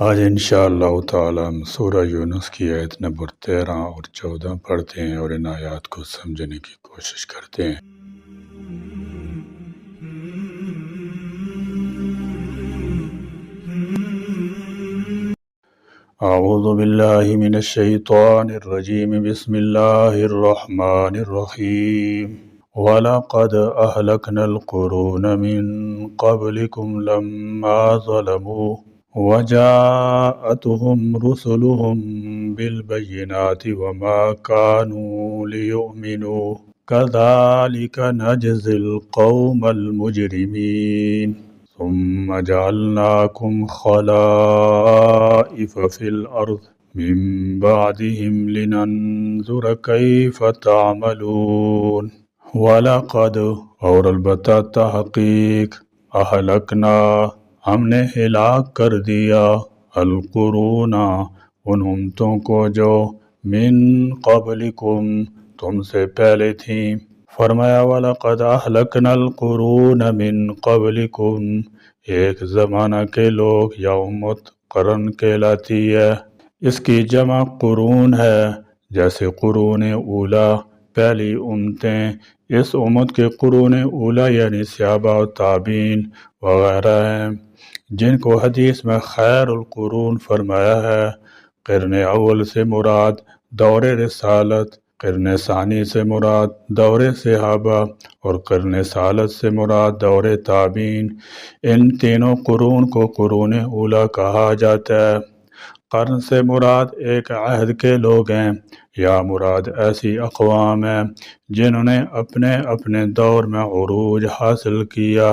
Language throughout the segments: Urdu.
آج انشاءاللہ تعالی ہم سورہ یونس کی آیت نمبر 13 اور 14 پڑھتے ہیں اور ان آیات کو سمجھنے کی کوشش کرتے ہیں۔ اعوذ باللہ من الشیطان الرجیم، بسم اللہ الرحمن الرحیم۔ وَلَقَدْ أَهْلَكْنَا الْقُرُونَ مِنْ قَبْلِكُمْ لَمَّا ظَلَمُوا وَجَاءَتْهُمْ رُسُلُهُم بِالْبَيِّنَاتِ وَمَا كَانُوا لِيُؤْمِنُوا كَذَلِكَ نَجْزِي الْقَوْمَ الْمُجْرِمِينَ ثُمَّ جَعَلْنَاكُمْ خَلَائِفَ فِي الْأَرْضِ مِنْ بَعْدِهِمْ لِنَنْظُرَ كَيْفَ تَعْمَلُونَ وَلَقَدْ اور البتہ تحقیق اہلکنا ہم نے ہلاک کر دیا القرون ان امتوں کو جو من قبلکم تم سے پہلے تھیں۔ فرمایا وَلَقَدْ أَهْلَكْنَا الْقُرُونَ مِنْ قَبْلِكُمْ ایک زمانہ کے لوگ یا امت قرن کہلاتی ہے، اس کی جمع قرون ہے، جیسے قرون اولا پہلی امتیں، اس امت کے قرون اولا یعنی صحابہ و تابعین وغیرہ ہیں، جن کو حدیث میں خیر القرون فرمایا ہے۔ قرن اول سے مراد دور رسالت، قرن ثانی سے مراد دور صحابہ اور قرن ثالث سے مراد دور تابعین۔ ان تینوں قرون کو قرون اولا کہا جاتا ہے۔ قرن سے مراد ایک عہد کے لوگ ہیں یا مراد ایسی اقوام ہیں جنہوں نے اپنے اپنے دور میں عروج حاصل کیا،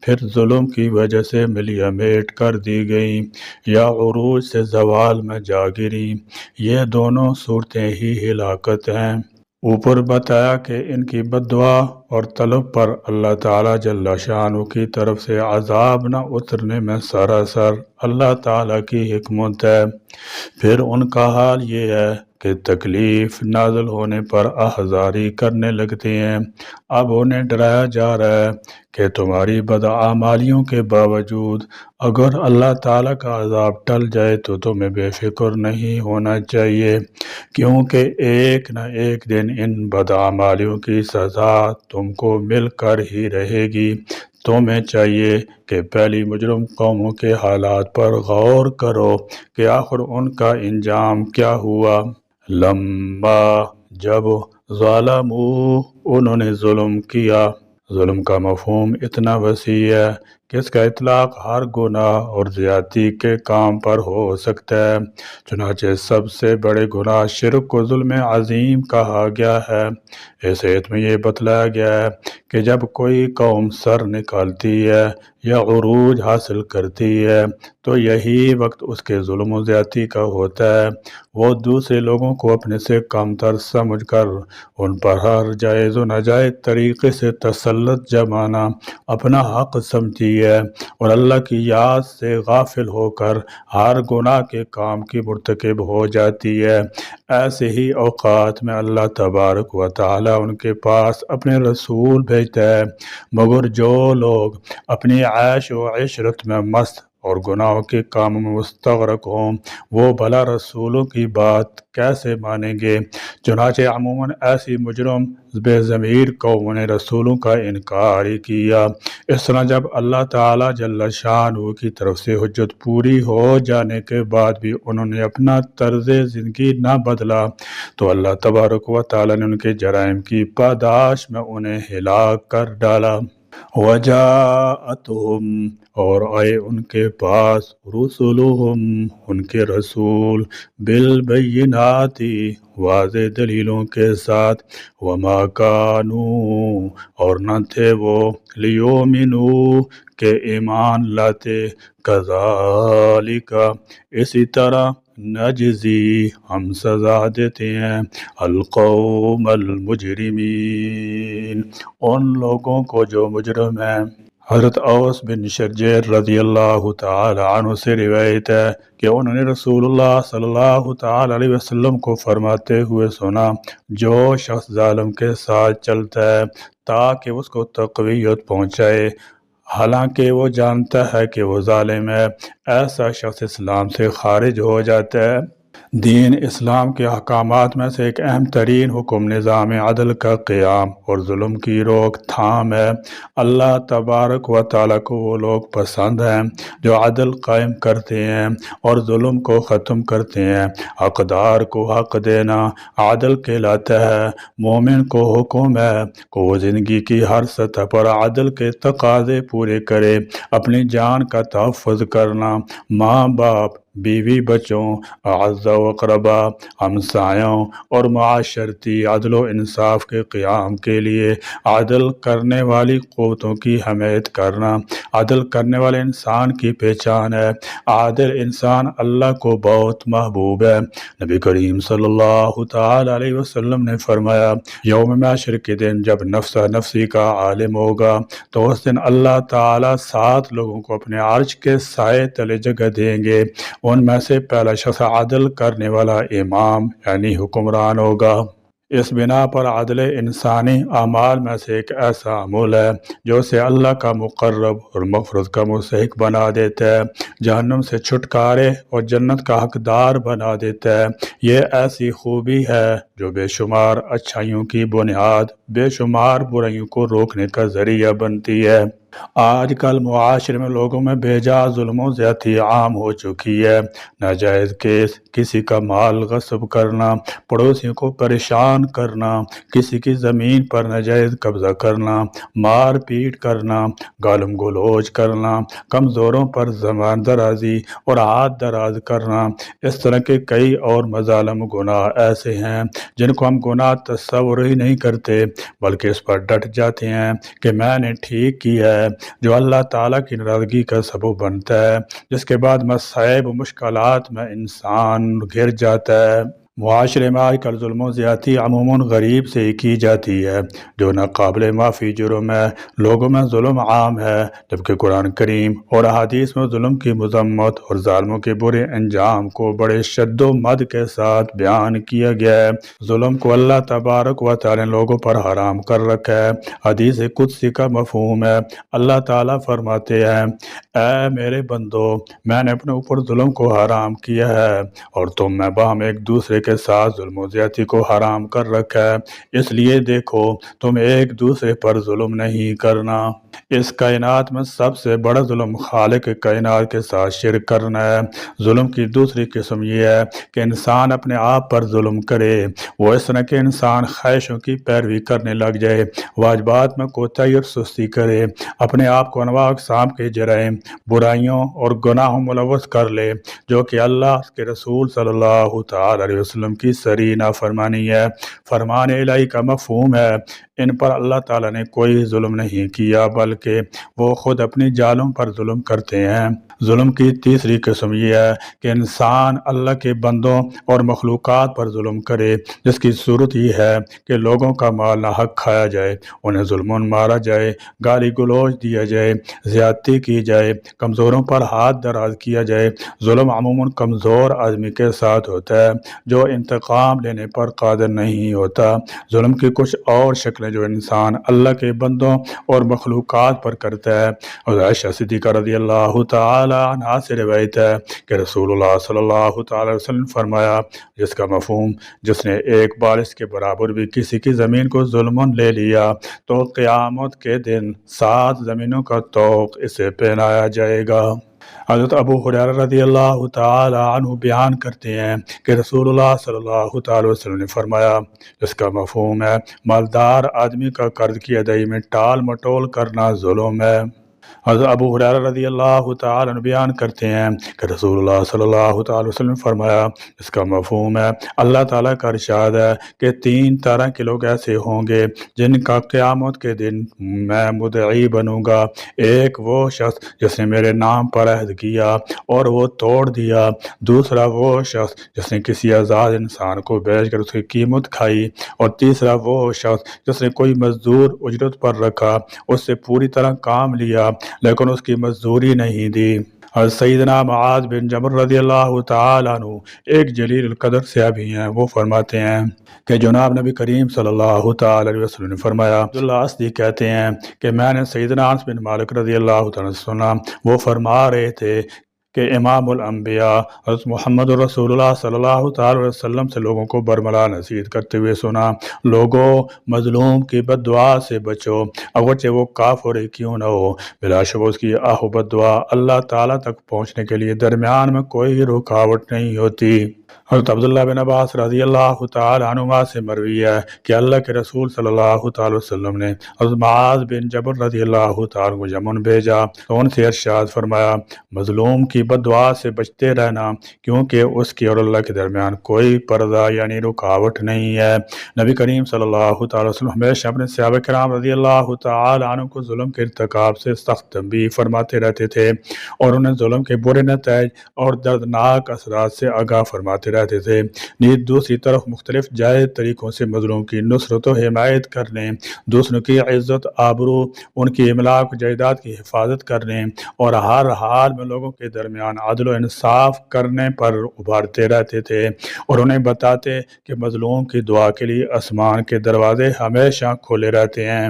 پھر ظلم کی وجہ سے ملیہ میٹ کر دی گئیں یا عروج سے زوال میں جا گریں۔ یہ دونوں صورتیں ہی ہلاکت ہیں۔ اوپر بتایا کہ ان کی بددعا اور طلب پر اللہ تعالیٰ جل شانہ کی طرف سے عذاب نہ اترنے میں سراسر اللہ تعالیٰ کی حکمت ہے۔ پھر ان کا حال یہ ہے کہ تکلیف نازل ہونے پر احزاری کرنے لگتے ہیں۔ اب انہیں ڈرایا جا رہا ہے کہ تمہاری بدعمالیوں کے باوجود اگر اللہ تعالیٰ کا عذاب ٹل جائے تو تمہیں بے فکر نہیں ہونا چاہیے، کیونکہ ایک نہ ایک دن ان بدعمالیوں کی سزا تم کو مل کر ہی رہے گی۔ تمہیں چاہیے کہ پہلی مجرم قوموں کے حالات پر غور کرو کہ آخر ان کا انجام کیا ہوا۔ لما جب ظالموا انہوں نے ظلم کیا، ظلم کا مفہوم اتنا وسیع ہے کہ اس کا اطلاق ہر گناہ اور زیادتی کے کام پر ہو سکتا ہے، چنانچہ سب سے بڑے گناہ شرک کو ظلم عظیم کہا گیا ہے۔ اس آیت میں یہ بتلایا گیا ہے کہ جب کوئی قوم سر نکالتی ہے یا عروج حاصل کرتی ہے تو یہی وقت اس کے ظلم و زیادتی کا ہوتا ہے۔ وہ دوسرے لوگوں کو اپنے سے کم تر سمجھ کر ان پر ہر جائز و ناجائز طریقے سے تسلط جمانا اپنا حق سمجھتی ہے اور اللہ کی یاد سے غافل ہو کر ہر گناہ کے کام کی مرتکب ہو جاتی ہے۔ ایسے ہی اوقات میں اللہ تبارک و تعالی ان کے پاس اپنے رسول بھیجتا ہے، مگر جو لوگ اپنی عیش و عشرت میں مست اور گناہوں کے کاموں میں مستغرق ہوں وہ بھلا رسولوں کی بات کیسے مانیں گے؟ چنانچہ عموماً ایسی مجرم بے ضمیر قوموں نے رسولوں کا انکار ہی کیا۔ اس طرح جب اللہ تعالیٰ جل شانہ کی طرف سے حجت پوری ہو جانے کے بعد بھی انہوں نے اپنا طرز زندگی نہ بدلا تو اللہ تبارک و تعالیٰ نے ان کے جرائم کی پاداش میں انہیں ہلاک کر ڈالا۔ وَجَاءَتْهُمْ اور آئے ان کے پاس رسولہم ان کے رسول بالبینات واضح دلیلوں کے ساتھ وما کانوا اور نہ تھے وہ لیؤمنوا کہ ایمان لاتے کذالک اسی طرح نجزی ہم سزا دیتے ہیں القوم المجرمین ان لوگوں کو جو مجرم ہیں۔ حضرت اوس بن شرجیر رضی اللہ تعالی عنہ سے روایت ہے کہ انہوں نے رسول اللہ صلی اللہ تعالی علیہ وسلم کو فرماتے ہوئے سنا، جو شخص ظالم کے ساتھ چلتا ہے تاکہ اس کو تقویت پہنچائے، حالانکہ وہ جانتا ہے کہ وہ ظالم ہے، ایسا شخص اسلام سے خارج ہو جاتا ہے۔ دین اسلام کے احکامات میں سے ایک اہم ترین حکم نظام عدل کا قیام اور ظلم کی روک تھام ہے۔ اللہ تبارک و تعالیٰ کو وہ لوگ پسند ہیں جو عدل قائم کرتے ہیں اور ظلم کو ختم کرتے ہیں۔ حقدار کو حق دینا عدل کہلاتا ہے۔ مومن کو حکم ہے کہ وہ زندگی کی ہر سطح پر عدل کے تقاضے پورے کرے۔ اپنی جان کا تحفظ کرنا، ماں باپ، بیوی بچوں، اعزا و اقربا، ہمسایوں اور معاشرتی عدل و انصاف کے قیام کے لیے عدل کرنے والی قوتوں کی حمایت کرنا عدل کرنے والے انسان کی پہچان ہے۔ عادل انسان اللہ کو بہت محبوب ہے۔ نبی کریم صلی اللہ تعالی علیہ وسلم نے فرمایا، یوم محشر کے دن جب نفسہ نفسی کا عالم ہوگا تو اس دن اللہ تعالیٰ 7 لوگوں کو اپنے عرش کے سائے تلے جگہ دیں گے۔ ان میں سے پہلا شخص عدل کرنے والا امام یعنی حکمران ہوگا۔ اس بنا پر عدل انسانی اعمال میں سے ایک ایسا عمل ہے جو اسے اللہ کا مقرب اور مغفرت کا مستحق بنا دیتا ہے، جہنم سے چھٹکارے اور جنت کا حقدار بنا دیتا ہے۔ یہ ایسی خوبی ہے جو بے شمار اچھائیوں کی بنیاد، بے شمار برائیوں کو روکنے کا ذریعہ بنتی ہے۔ آج کل معاشرے میں لوگوں میں بے جا ظلم و زیادتی عام ہو چکی ہے۔ ناجائز کیس، کسی کا مال غصب کرنا، پڑوسیوں کو پریشان کرنا، کسی کی زمین پر ناجائز قبضہ کرنا، مار پیٹ کرنا، گالم گلوچ کرنا، کمزوروں پر زبان درازی اور ہاتھ دراز کرنا، اس طرح کے کئی اور مظالم گناہ ایسے ہیں جن کو ہم گناہ تصور ہی نہیں کرتے، بلکہ اس پر ڈٹ جاتے ہیں کہ میں نے ٹھیک کیا ہے، جو اللہ تعالیٰ کی ناراضگی کا سبب بنتا ہے، جس کے بعد مصائب و مشکلات میں انسان گر جاتا ہے۔ معاشرے میں آج کل ظلم و زیادتی عموماً غریب سے ہی کی جاتی ہے، جو ناقابل معافی جرم ہے۔ لوگوں میں ظلم عام ہے، جبکہ قرآن کریم اور احادیث میں ظلم کی مذمت اور ظالموں کے برے انجام کو بڑے شد و مد کے ساتھ بیان کیا گیا ہے۔ ظلم کو اللہ تبارک و تعالی نے لوگوں پر حرام کر رکھا ہے۔ حدیث قدسی کا مفہوم ہے، اللہ تعالیٰ فرماتے ہیں، اے میرے بندو، میں نے اپنے اوپر ظلم کو حرام کیا ہے اور تم میں باہم ایک دوسرے کے ساتھ ظلم و زیادتی کو حرام کر رکھا ہے، اس لیے دیکھو تم ایک دوسرے پر ظلم نہیں کرنا۔ اس کائنات میں سب سے بڑا ظلم خالق کائنات کے ساتھ شرک کرنا ہے۔ ظلم کی دوسری قسم یہ ہے کہ انسان اپنے آپ پر ظلم کرے۔ وہ اس طرح کے انسان خواہشوں کی پیروی کرنے لگ جائے، واجبات میں کوتاہی اور سستی کرے، اپنے آپ کو انواع اقسام کے جرائم، برائیوں اور گناہوں ملوث کر لے، جو کہ اللہ کے رسول صلی اللہ تعالی علیہ وسلم کی صریح نافرمانی ہے۔ فرمان الہی کا مفہوم ہے، ان پر اللہ تعالیٰ نے کوئی ظلم نہیں کیا، بلکہ وہ خود اپنی جالوں پر ظلم کرتے ہیں۔ ظلم کی تیسری قسم یہ ہے کہ انسان اللہ کے بندوں اور مخلوقات پر ظلم کرے، جس کی صورت یہ ہے کہ لوگوں کا مال ناحق کھایا جائے، انہیں ظلماً مارا جائے، گالی گلوچ دیا جائے، زیادتی کی جائے، کمزوروں پر ہاتھ دراز کیا جائے۔ ظلم عموماً کمزور آدمی کے ساتھ ہوتا ہے جو انتقام لینے پر قادر نہیں ہوتا۔ ظلم کی کچھ اور شکلیں جو انسان اللہ کے بندوں اور مخلوقات پر کرتا ہے، اور عائشہ صدیقہ رضی اللہ تعالی عنہا سے روایت ہے کہ رسول اللہ صلی اللہ تعالی وسلم نے فرمایا، جس کا مفہوم، جس نے ایک بارش کے برابر بھی کسی کی زمین کو ظلماً لے لیا تو قیامت کے دن 7 زمینوں کا طوق اسے پہنایا جائے گا۔ حضرت ابو ہریرہ رضی اللہ تعالی عنہ بیان کرتے ہیں کہ رسول اللہ صلی اللہ تعالی وسلم نے فرمایا، جس کا مفہوم ہے مالدار آدمی کا قرض کی ادائی میں ٹال مٹول کرنا ظلم ہے۔ حضرت ابو ہریرہ رضی اللہ تعالی عنہ بیان کرتے ہیں کہ رسول اللہ صلی اللہ تعالی وسلم نے فرمایا، اس کا مفہوم ہے اللہ تعالیٰ کا ارشاد ہے کہ 3 طرح کے لوگ ایسے ہوں گے جن کا قیامت کے دن میں مدعی بنوں گا۔ ایک وہ شخص جس نے میرے نام پر عہد کیا اور وہ توڑ دیا، دوسرا وہ شخص جس نے کسی آزاد انسان کو بیچ کر اس کی قیمت کھائی، اور تیسرا وہ شخص جس نے کوئی مزدور اجرت پر رکھا، اس سے پوری طرح کام لیا لیکن اس کی مزدوری نہیں دی۔ اور سیدنا معاذ بن جبل رضی اللہ تعالیٰ عنہ ایک جلیل القدر صحابی ہیں، وہ فرماتے ہیں کہ جناب نبی کریم صلی اللہ تعالی علیہ وسلم نے فرمایا، عبداللہ اسدی کہتے ہیں کہ میں نے سیدنا انس بن مالک رضی اللہ تعالیٰ عنہ سنا، وہ فرما رہے تھے کہ امام الانبیاء حضرت محمد رسول اللہ صلی اللہ تعالی علیہ وسلم سے لوگوں کو برملا نصیحت کرتے ہوئے سنا، لوگوں مظلوم کی بد دعا سے بچو، اگرچہ وہ کافر ہی کیوں نہ ہو، بلا شبہ اس کی آہ و بد دعا اللہ تعالیٰ تک پہنچنے کے لیے درمیان میں کوئی رکاوٹ نہیں ہوتی۔ حضرت عبداللہ بن عباس رضی اللہ تعالی عنہما سے مروی ہے کہ اللہ کے رسول صلی اللہ تعالی وسلم نے حضرت معاذ بن جبل رضی اللہ تعالی عنہ کو یمن بھیجا تو ان سے ارشاد فرمایا، مظلوم کی بد دعا سے بچتے رہنا، کیونکہ اس کی اور اللہ کے درمیان کوئی پردہ یعنی رکاوٹ نہیں ہے۔ نبی کریم صلی اللہ تعالی وسلم ہمیشہ اپنے صحابہ کرام رضی اللہ تعالی عنہ کو ظلم کے ارتکاب سے سخت تنبیہ فرماتے رہتے تھے اور انہیں ظلم کے برے نتائج اور دردناک اثرات سے آگاہ فرماتے رہتے تھے۔ نیز دوسری طرف مختلف جائز طریقوں سے مظلوم کی نصرت و حمایت کرنے، دوسروں کی عزت آبرو، ان کی املاک و جائیداد کی حفاظت کرنے اور ہر حال میں لوگوں کے درمیان عدل و انصاف کرنے پر ابھارتے رہتے تھے اور انہیں بتاتے کہ مظلوم کی دعا کے لیے آسمان کے دروازے ہمیشہ کھلے رہتے ہیں،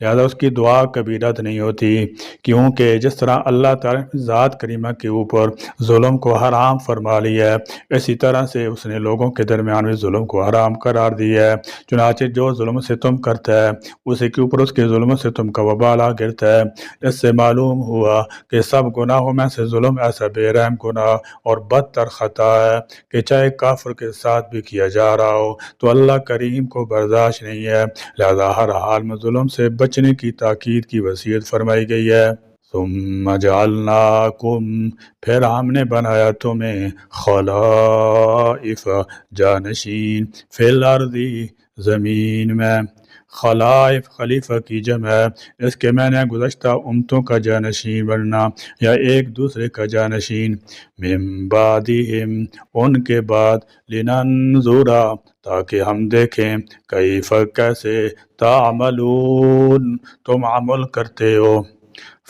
لہذا اس کی دعا کبھی رد نہیں ہوتی، کیونکہ جس طرح اللہ تعالیٰ نے ذات کریمہ کے اوپر ظلم کو حرام فرما لیا ہے، اسی طرح سے اس نے لوگوں کے درمیان بھی ظلم کو حرام قرار دیا ہے۔ چنانچہ جو ظلم سے تم کرتا ہے اسی کے اوپر اس کے ظلم سے تم کا وبال آ گرتا ہے۔ اس سے معلوم ہوا کہ سب گناہوں میں سے ظلم ایسا بے رحم گناہ اور بدتر خطا ہے کہ چاہے کافر کے ساتھ بھی کیا جا رہا ہو تو اللہ کریم کو برداشت نہیں ہے، لہذا ہر حال میں ظلم سے بچنے کی تاکید کی وصیت فرمائی گئی ہے۔ ثم جعلناکم، پھر ہم نے بنایا تمہیں خلائف جانشین فی الارض، زمین میں۔ خلائف خلیفہ کی جمع ہے، اس کے معنی گزشتہ امتوں کا جانشین بننا یا ایک دوسرے کا جانشین۔ من بعدہم، ان کے بعد، لننظرا، تاکہ ہم دیکھیں، کیف، کیسے، تعملون، تم عمل کرتے ہو۔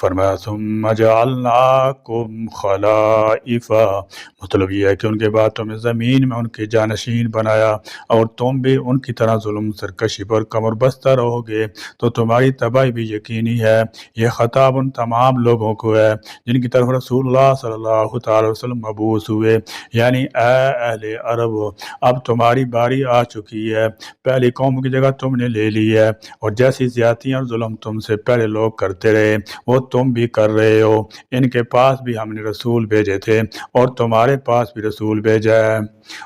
فرمایا ثم جعلناکم خلائف، مطلب یہ ہے کہ ان کے بعد تمہیں زمین میں ان کے جانشین بنایا اور تم بھی ان کی طرح ظلم سرکشی پر کمر بستہ رہو گے تو تمہاری تباہی بھی یقینی ہے۔ یہ خطاب ان تمام لوگوں کو ہے جن کی طرف رسول اللہ صلی اللہ تعالی وسلم مبعوث ہوئے، یعنی اے اہل عرب، اب تمہاری باری آ چکی ہے، پہلی قوم کی جگہ تم نے لے لی ہے، اور جیسی زیادتیاں اور ظلم تم سے پہلے لوگ کرتے رہے وہ تم بھی کر رہے ہو۔ ان کے پاس بھی ہم نے رسول بھیجے تھے اور تمہارے پاس بھی رسول بھیجا ہے،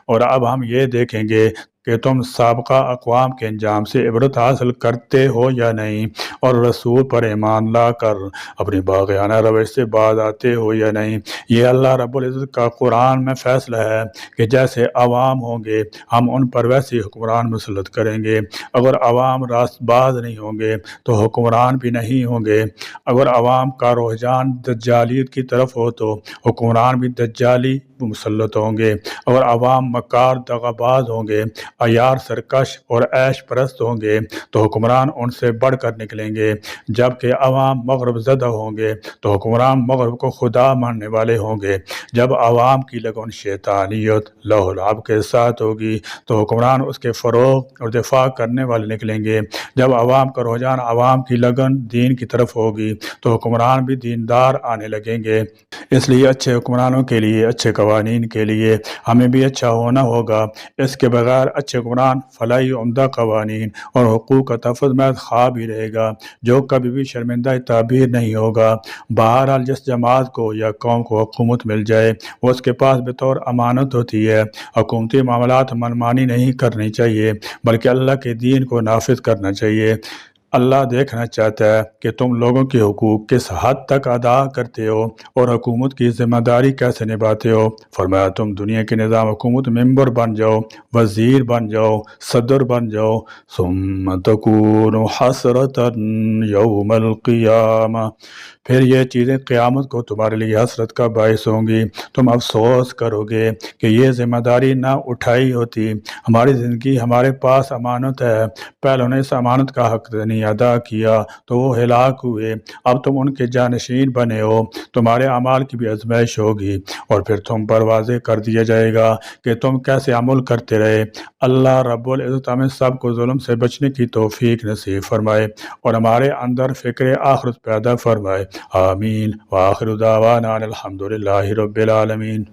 اور اب ہم یہ دیکھیں گے کہ تم سابقہ اقوام کے انجام سے عبرت حاصل کرتے ہو یا نہیں، اور رسول پر ایمان لا کر اپنی باغیانہ روش سے باز آتے ہو یا نہیں۔ یہ اللہ رب العزت کا قرآن میں فیصلہ ہے کہ جیسے عوام ہوں گے ہم ان پر ویسے حکمران مسلط کریں گے، اگر عوام راست باز نہیں ہوں گے تو حکمران بھی نہیں ہوں گے، اگر عوام کا رجحان دجالیت کی طرف ہو تو حکمران بھی دجالی مسلط ہوں گے، اگر عوام مکار دغاباز ہوں گے، عیار سرکش اور عیش پرست ہوں گے تو حکمران ان سے بڑھ کر نکلیں گے، جبکہ عوام مغرب زدہ ہوں گے تو حکمران مغرب کو خدا ماننے والے ہوں گے، جب عوام کی لگن شیطانیت لہو و لعب کے ساتھ ہوگی تو حکمران اس کے فروغ اور دفاع کرنے والے نکلیں گے، جب عوام کا رجحان عوام کی لگن دین کی طرف ہوگی تو حکمران بھی دیندار آنے لگیں گے۔ اس لیے اچھے حکمرانوں کے لیے، اچھے قوانین کے لیے ہمیں بھی اچھا ہونا ہوگا، اس کے بغیر اچھے حکمران فلاحی عمدہ قوانین اور حقوق کا تحفظ محض خواب ہی رہے گا جو کبھی بھی شرمندہ تعبیر نہیں ہوگا۔ بہرحال جس جماعت کو یا قوم کو حکومت مل جائے وہ اس کے پاس بطور امانت ہوتی ہے، حکومتی معاملات منمانی نہیں کرنی چاہیے بلکہ اللہ کے دین کو نافذ کرنا چاہیے۔ اللہ دیکھنا چاہتا ہے کہ تم لوگوں کے حقوق کس حد تک ادا کرتے ہو اور حکومت کی ذمہ داری کیسے نبھاتے ہو۔ فرمایا تم دنیا کے نظام حکومت ممبر بن جاؤ، وزیر بن جاؤ، صدر بن جاؤ، ثم تکون حسرتا یوم القیامہ، پھر یہ چیزیں قیامت کو تمہارے لیے حسرت کا باعث ہوں گی، تم افسوس کرو گے کہ یہ ذمہ داری نہ اٹھائی ہوتی۔ ہماری زندگی ہمارے پاس امانت ہے، پہلے انہیں اس امانت کا حق نہیں نہیں ادا کیا تو وہ ہلاک ہوئے، اب تم ان کے جانشین بنے ہو، تمہارے اعمال کی بھی آزمائش ہوگی اور پھر تم پر واضح کر دیا جائے گا کہ تم کیسے عمل کرتے رہے۔ اللہ رب العزت ہمیں سب کو ظلم سے بچنے کی توفیق نصیب فرمائے اور ہمارے اندر فکر آخرت پیدا فرمائے، آمین۔ وآخر دعوانا الحمدللہ رب العالمین۔